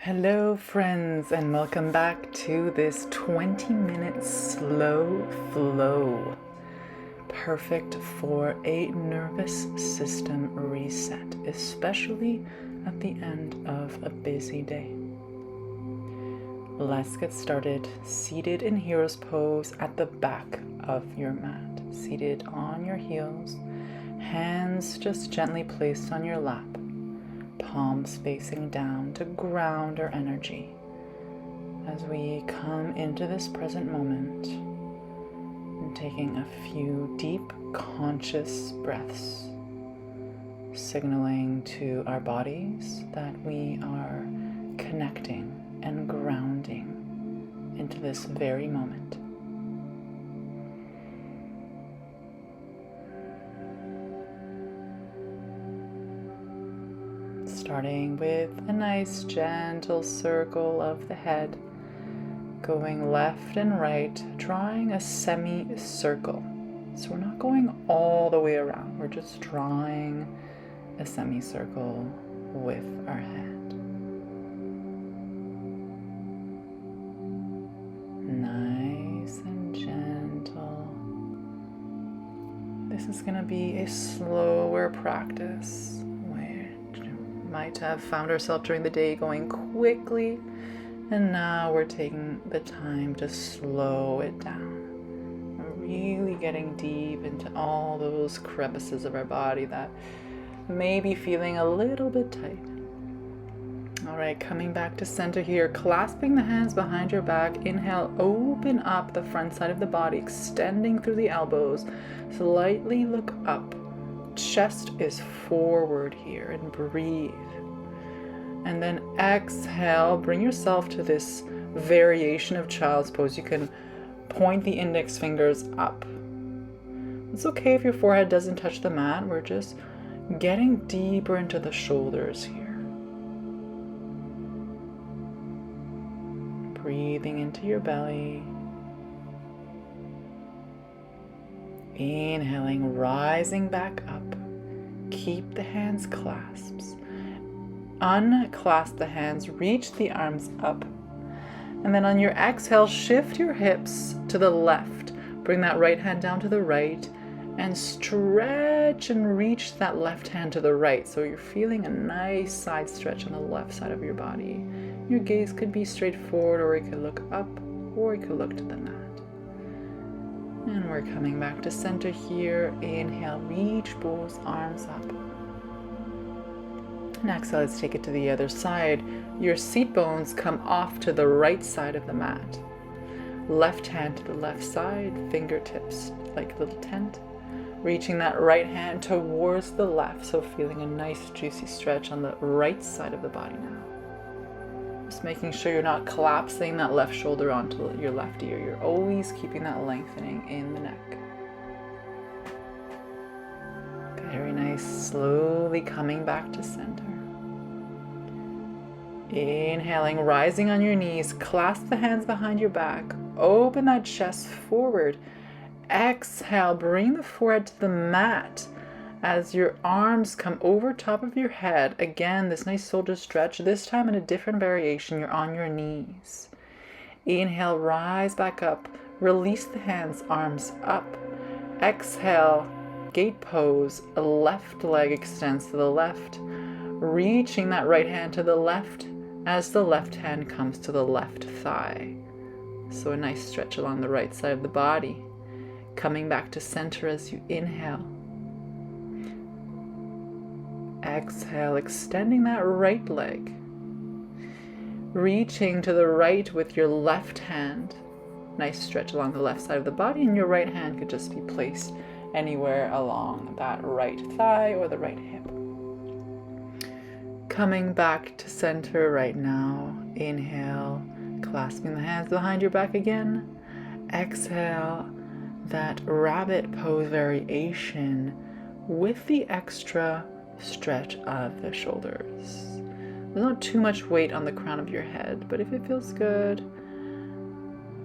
Hello friends, and welcome back to this 20-minute slow flow. Perfect for a nervous system reset, especially at the end of a busy day. Let's get started. Seated in hero's pose at the back of your mat. Seated on your heels, hands just gently placed on your lap. Palms facing down to ground our energy as we come into this present moment and taking a few deep conscious breaths, signaling to our bodies that we are connecting and grounding into this very moment. Starting with a nice gentle circle of the head, going left and right, drawing a semicircle. So we're not going all the way around, we're just drawing a semicircle with our head. Nice and gentle. This is going to be a slower practice. Might have found ourselves during the day going quickly, and now we're taking the time to slow it down. We're really getting deep into all those crevices of our body that may be feeling a little bit tight. All right, coming back to center here, clasping the hands behind your back. Inhale, open up the front side of the body, extending through the elbows. Slightly look up. Chest is forward here, and breathe. And then exhale, bring yourself to this variation of child's pose. You can point the index fingers up. It's okay if your forehead doesn't touch the mat. We're just getting deeper into the shoulders here. Breathing into your belly. Inhaling, rising back up. Keep the hands clasped. Unclasp the hands, reach the arms up. And then on your exhale, shift your hips to the left. Bring that right hand down to the right and stretch and reach that left hand to the right. So you're feeling a nice side stretch on the left side of your body. Your gaze could be straight forward, or it could look up, or it could look to the mat. And we're coming back to center here. Inhale, reach both arms up. And exhale, let's take it to the other side. Your seat bones come off to the right side of the mat. Left hand to the left side, fingertips like a little tent. Reaching that right hand towards the left, so feeling a nice juicy stretch on the right side of the body now. Just making sure you're not collapsing that left shoulder onto your left ear. You're always keeping that lengthening in the neck. Very nice. Slowly coming back to center. Inhaling, rising on your knees. Clasp the hands behind your back. Open that chest forward. Exhale, bring the forehead to the mat as your arms come over top of your head. Again, this nice shoulder stretch. This time in a different variation, you're on your knees. Inhale, rise back up. Release the hands, arms up. Exhale, gate pose. A left leg extends to the left. Reaching that right hand to the left as the left hand comes to the left thigh. So a nice stretch along the right side of the body. Coming back to center as you inhale. Exhale, extending that right leg. Reaching to the right with your left hand. Nice stretch along the left side of the body, and your right hand could just be placed anywhere along that right thigh or the right hip. Coming back to center right now. Inhale, clasping the hands behind your back again. Exhale, that rabbit pose variation with the extra stretch of the shoulders. There's not too much weight on the crown of your head, but if it feels good,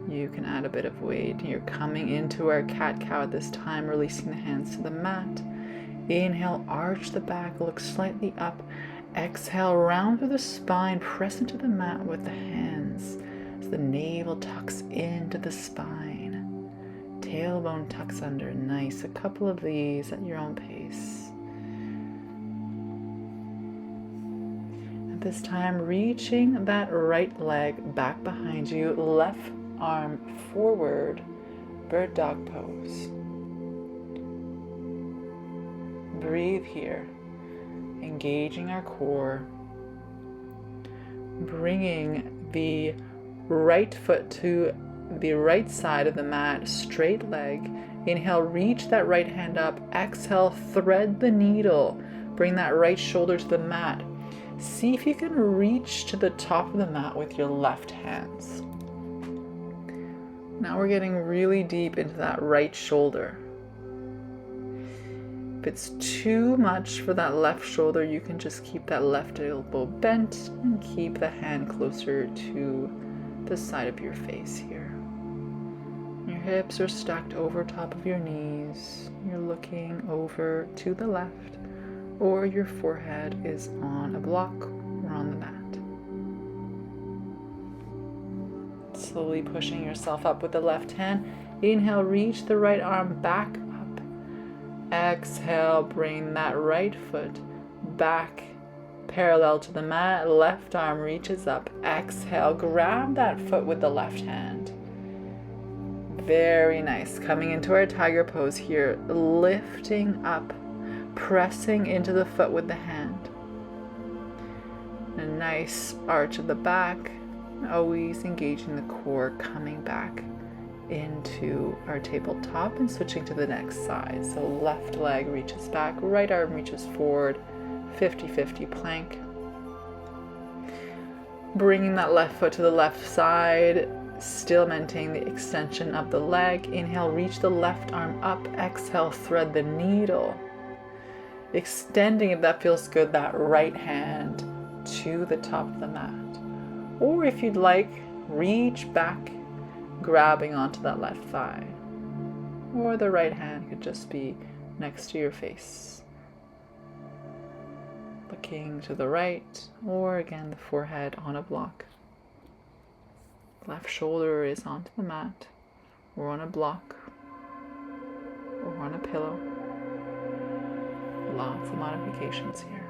you can add a bit of weight. You're coming into our cat-cow at this time, releasing the hands to the mat. Inhale, arch the back, look slightly up. Exhale, round through the spine, press into the mat with the hands as the navel tucks into the spine. Tailbone tucks under. Nice. A couple of these at your own pace. At this time, reaching that right leg back behind you, left arm forward, bird dog pose. Breathe here, engaging our core, bringing the right foot to the right side of the mat, straight leg. Inhale, reach that right hand up. Exhale, thread the needle. Bring that right shoulder to the mat. See if you can reach to the top of the mat with your left hands. Now we're getting really deep into that right shoulder. If it's too much for that left shoulder, you can just keep that left elbow bent and keep the hand closer to the side of your face here. Your hips are stacked over top of your knees. You're looking over to the left, or your forehead is on a block or on the mat. Slowly pushing yourself up with the left hand. Inhale, reach the right arm back up. Exhale, bring that right foot back parallel to the mat. Left arm reaches up. Exhale, grab that foot with the left hand. Very nice. Coming into our tiger pose here, lifting up, pressing into the foot with the hand. A nice arch of the back, always engaging the core, coming back into our tabletop and switching to the next side. So left leg reaches back, right arm reaches forward, 50-50 plank. Bringing that left foot to the left side, still maintaining the extension of the leg. Inhale, reach the left arm up. Exhale, thread the needle. Extending, if that feels good, that right hand to the top of the mat. Or if you'd like, reach back, grabbing onto that left thigh. Or the right hand could just be next to your face. Looking to the right, or again, the forehead on a block. Left shoulder is onto the mat, or on a block, or on a pillow. Lots of modifications here.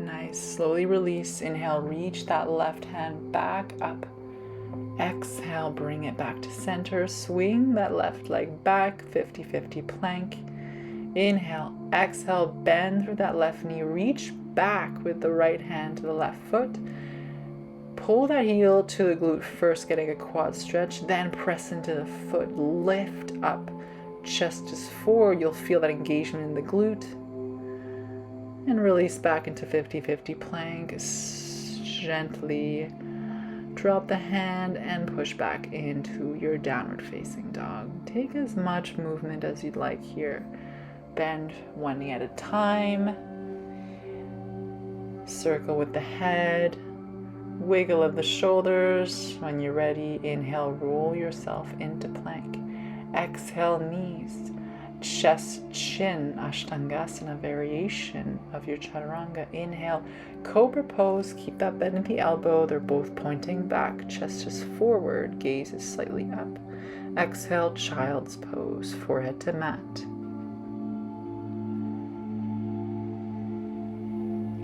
Nice. Slowly release. Inhale, reach that left hand back up. Exhale, bring it back to center. Swing that left leg back, 50-50 plank. Inhale, exhale, bend through that left knee. Reach back with the right hand to the left foot. Pull that heel to the glute first, getting a quad stretch, then press into the foot. Lift up. Chest is forward. You'll feel that engagement in the glute. And release back into 50-50 plank. Gently drop the hand and push back into your downward facing dog. Take as much movement as you'd like here. Bend one knee at a time. Circle with the head. Wiggle of the shoulders. When you're ready, inhale, roll yourself into plank. Exhale, knees. Chest, chin, Ashtangasana variation of your chaturanga. Inhale, cobra pose. Keep that bend in the elbow. They're both pointing back. Chest is forward. Gaze is slightly up. Exhale, child's pose. Forehead to mat.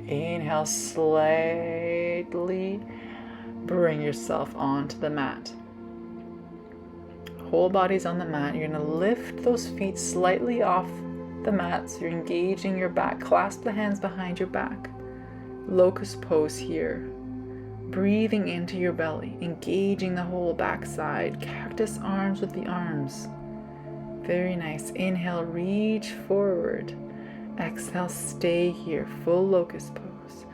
Inhale, slightly bring yourself onto the mat. Whole body's on the mat. You're going to lift those feet slightly off the mat so you're engaging your back. Clasp the hands behind your back. Locust pose here. Breathing into your belly, engaging the whole backside. Cactus arms with the arms. Very nice. Inhale, reach forward. Exhale, stay here, full locust pose.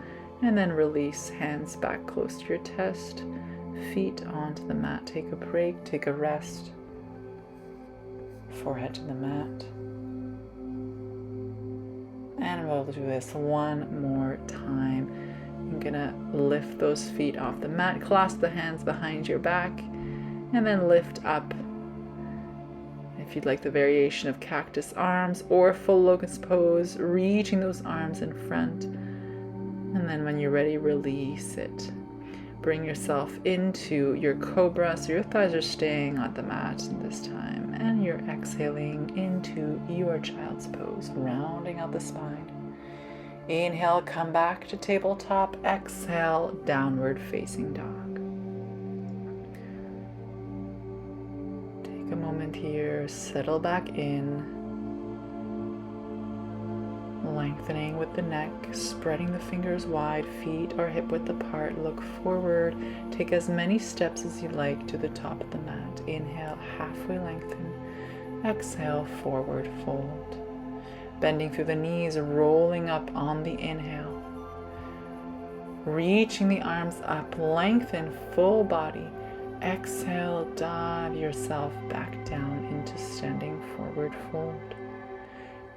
And then release, hands back close to your chest, feet onto the mat. Take a break, take a rest. Forehead to the mat. And we'll do this one more time. You're gonna lift those feet off the mat, clasp the hands behind your back, and then lift up If you'd like the variation of cactus arms or full locust pose, reaching those arms in front. And then when you're ready, release it. Bring yourself into your cobra, so your thighs are staying on the mat this time. And you're exhaling into your child's pose, rounding out the spine. Inhale, come back to tabletop. Exhale, downward facing dog. Take a moment here, settle back in. Lengthening with the neck, spreading the fingers wide, feet are hip width apart, look forward. Take as many steps as you like to the top of the mat. Inhale, halfway lengthen. Exhale, forward fold. Bending through the knees, rolling up on the inhale. Reaching the arms up, lengthen full body. Exhale, dive yourself back down into standing forward fold.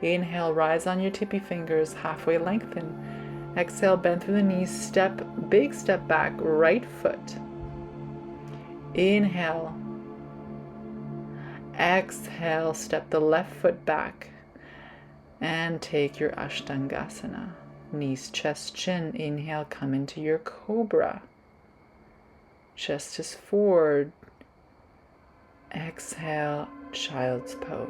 Inhale, rise on your tippy fingers, halfway lengthen. Exhale, bend through the knees, big step back, right foot. Inhale. Exhale, step the left foot back. And take your Ashtangasana. Knees, chest, chin. Inhale, come into your cobra. Chest is forward. Exhale, child's pose.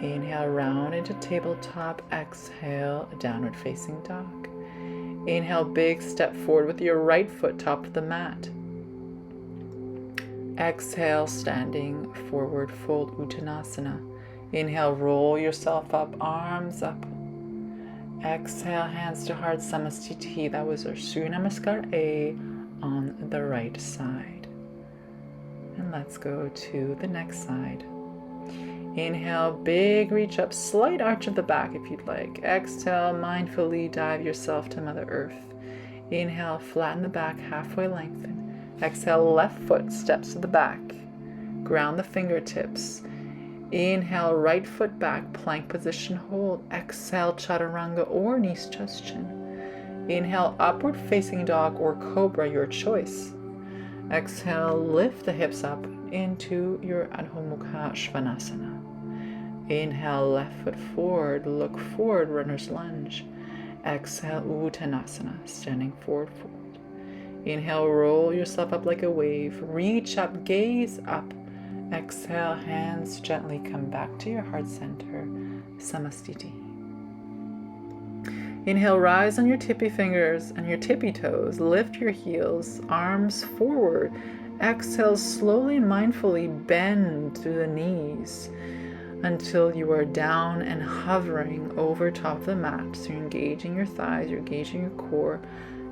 Inhale, round into tabletop. Exhale, downward facing dog. Inhale, big step forward with your right foot, top of the mat. Exhale, standing forward fold, Uttanasana. Inhale, roll yourself up, arms up. Exhale, hands to heart, Samastiti. That was our Surya Namaskar A on the right side. And let's go to the next side. Inhale, big reach up, slight arch of the back if you'd like. Exhale, mindfully dive yourself to Mother Earth. Inhale, flatten the back, halfway lengthen. Exhale, left foot steps to the back. Ground the fingertips. Inhale, right foot back, plank position hold. Exhale, chaturanga or knees, chest, chin. Inhale, upward facing dog or cobra, your choice. Exhale, lift the hips up into your Adho Mukha Svanasana. Inhale, left foot forward, look forward, runner's lunge. Exhale, Uttanasana, standing forward fold. Inhale, roll yourself up like a wave. Reach up, gaze up. Exhale, hands gently come back to your heart center, Samastiti. Inhale, rise on your tippy fingers and your tippy toes. Lift your heels, arms forward. Exhale, slowly and mindfully bend through the knees until you are down and hovering over top of the mat. So you're engaging your thighs, you're engaging your core,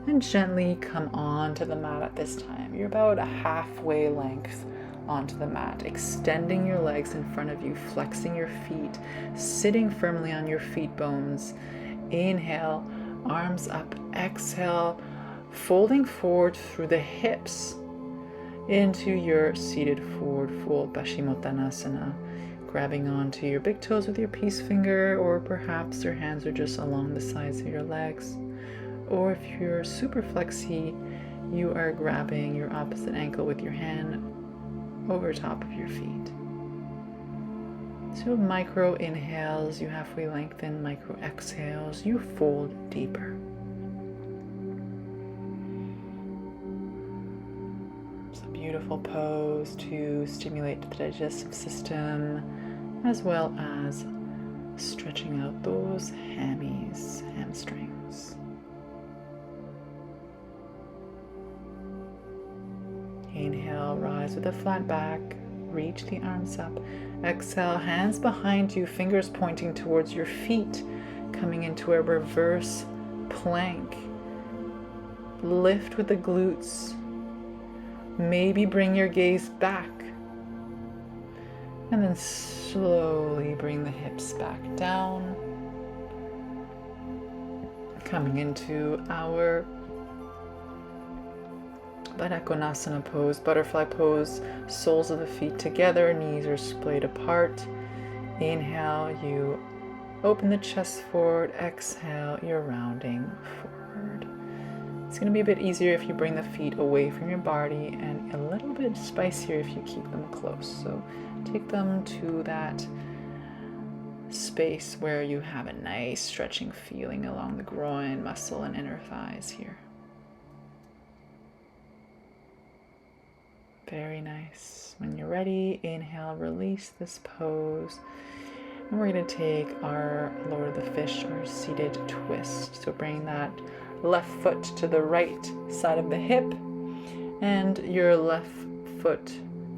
and gently come onto the mat at this time. You're about a halfway length onto the mat, extending your legs in front of you, flexing your feet, sitting firmly on your feet bones. Inhale, arms up. Exhale, folding forward through the hips into your seated forward fold, Paschimottanasana. Grabbing onto your big toes with your peace finger, or perhaps your hands are just along the sides of your legs. Or if you're super flexy, you are grabbing your opposite ankle with your hand over top of your feet. So micro inhales, you halfway lengthen. Micro exhales, you fold deeper. It's a beautiful pose to stimulate the digestive system, as well as stretching out those hamstrings. Inhale, rise with a flat back, reach the arms up. Exhale, hands behind you, fingers pointing towards your feet, coming into a reverse plank. Lift with the glutes. Maybe bring your gaze back. And then slowly bring the hips back down. Coming into our Baddha Konasana pose, butterfly pose, soles of the feet together, knees are splayed apart. Inhale, you open the chest forward. Exhale, you're rounding forward. It's going to be a bit easier if you bring the feet away from your body, and a little bit spicier if you keep them close. So take them to that space where you have a nice stretching feeling along the groin, muscle, and inner thighs here. Very nice. When you're ready, inhale, release this pose. And we're going to take our Lord of the Fish or seated twist. So bring that left foot to the right side of the hip, and your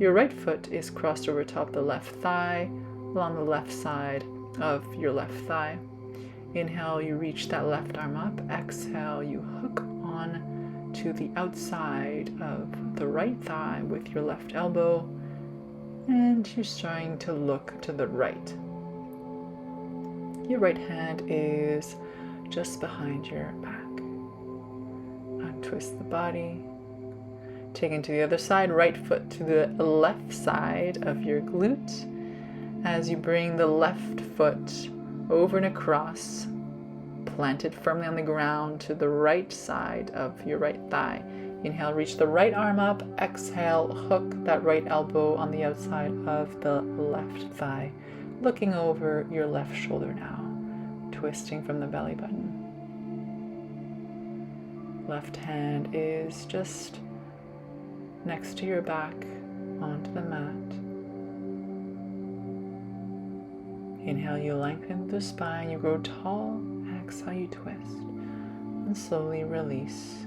right foot is crossed over top the left thigh, along the left side of your left thigh. Inhale, you reach that left arm up. Exhale, you hook on to the outside of the right thigh with your left elbow, and you're starting to look to the right. Your right hand is just behind your back. Untwist the body. Take it to the other side, right foot to the left side of your glute. As you bring the left foot over and across, planted firmly on the ground to the right side of your right thigh. Inhale, reach the right arm up. Exhale, hook that right elbow on the outside of the left thigh, looking over your left shoulder now, twisting from the belly button. Left hand is just next to your back onto the mat. Inhale, you lengthen the spine, you grow tall. Exhale, you twist and slowly release.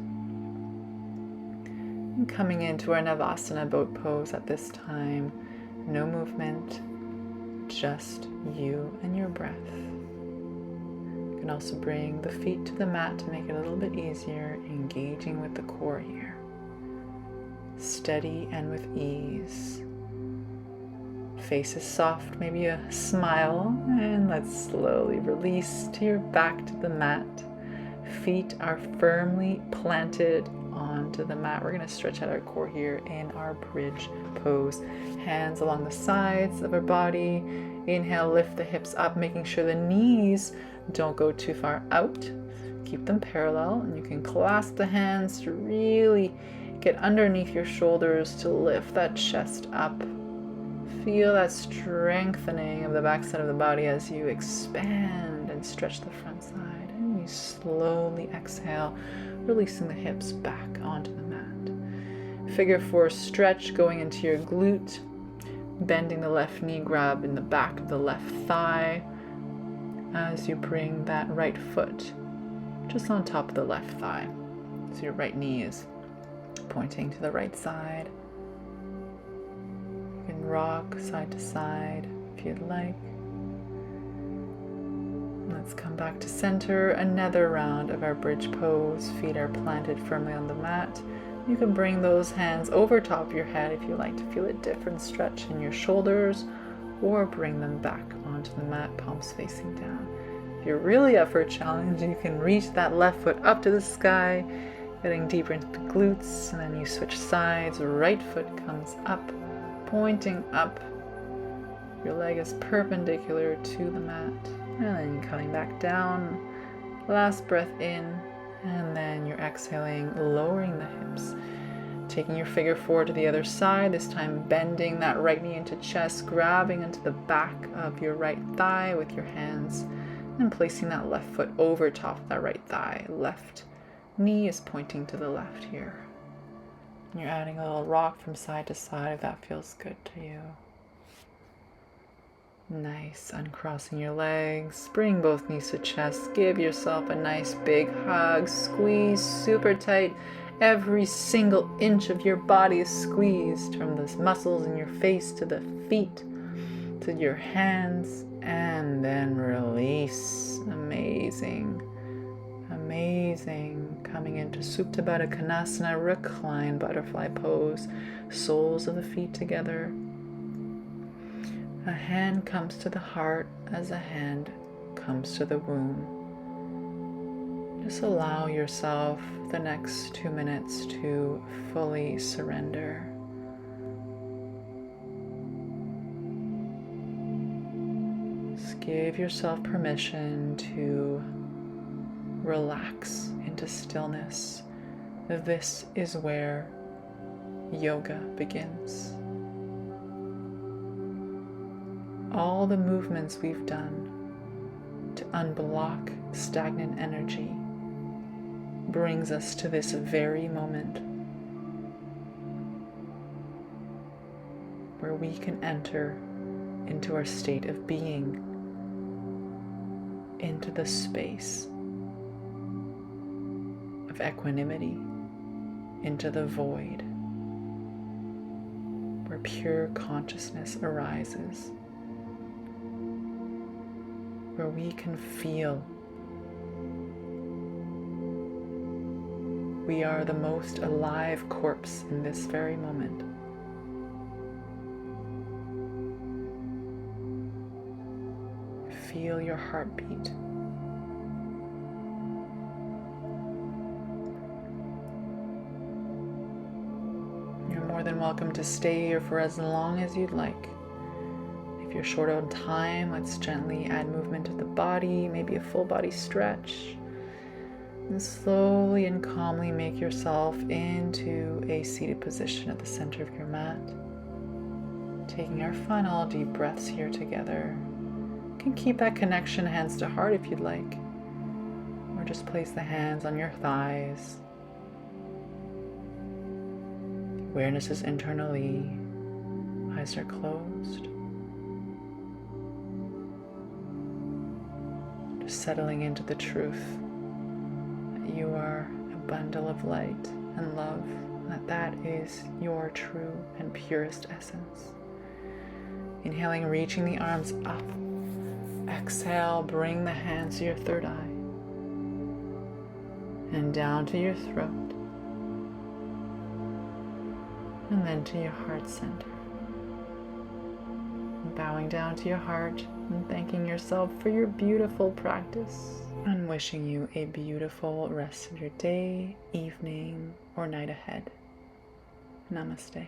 And coming into our Navasana boat pose at this time, no movement, just you and your breath. You can also bring the feet to the mat to make it a little bit easier, engaging with the core here. Steady and with ease. Face is soft, maybe a smile, and let's slowly release to your back to the mat. Feet are firmly planted onto the mat. We're going to stretch out our core here in our bridge pose. Hands along the sides of our body. Inhale, lift the hips up, making sure the knees don't go too far out. Keep them parallel, and you can clasp the hands to really get underneath your shoulders to lift that chest up. Feel that strengthening of the backside of the body as you expand and stretch the front side. And you slowly exhale, releasing the hips back onto the mat. Figure 4 stretch going into your glute, bending the left knee, grab in the back of the left thigh as you bring that right foot just on top of the left thigh. So your right knee is pointing to the right side. You can rock side to side if you'd like. Let's come back to center. Another round of our bridge pose. Feet are planted firmly on the mat. You can bring those hands over top of your head if you like to feel a different stretch in your shoulders, or bring them back onto the mat, palms facing down. If you're really up for a challenge, you can reach that left foot up to the sky, getting deeper into the glutes, and then you switch sides. Right foot comes up, pointing up. Your leg is perpendicular to the mat, and then coming back down. Last breath in, and then you're exhaling, lowering the hips. Taking your figure 4 to the other side, this time bending that right knee into chest, grabbing into the back of your right thigh with your hands, and placing that left foot over top of that right thigh. Left knee is pointing to the left here. And you're adding a little rock from side to side if that feels good to you. Nice. Uncrossing your legs, bring both knees to chest, give yourself a nice big hug, squeeze super tight. Every single inch of your body is squeezed, from the muscles in your face to the feet to your hands, and then release. Amazing. Amazing. Coming into Supta Baddha Konasana, recline butterfly pose, soles of the feet together. A hand comes to the heart as a hand comes to the womb. Just allow yourself the next 2 minutes to fully surrender. Just give yourself permission to relax into stillness This is where yoga begins. All the movements we've done to unblock stagnant energy brings us to this very moment where we can enter into our state of being, into the space of equanimity, into the void where pure consciousness arises, where we can feel we are the most alive corpse in this very moment. Feel your heartbeat. You're more than welcome to stay here for as long as you'd like. If you're short on time, let's gently add movement to the body, maybe a full body stretch. And slowly and calmly make yourself into a seated position at the center of your mat. Taking our final deep breaths here together. You can keep that connection hands to heart if you'd like. Or just place the hands on your thighs. Awareness is internally. Eyes are closed. Just settling into the truth that you are a bundle of light and love, that is your true and purest essence. Inhaling, reaching the arms up. Exhale, bring the hands to your third eye and down to your throat, and then to your heart center. Bowing down to your heart and thanking yourself for your beautiful practice, and wishing you a beautiful rest of your day, evening, or night ahead. Namaste.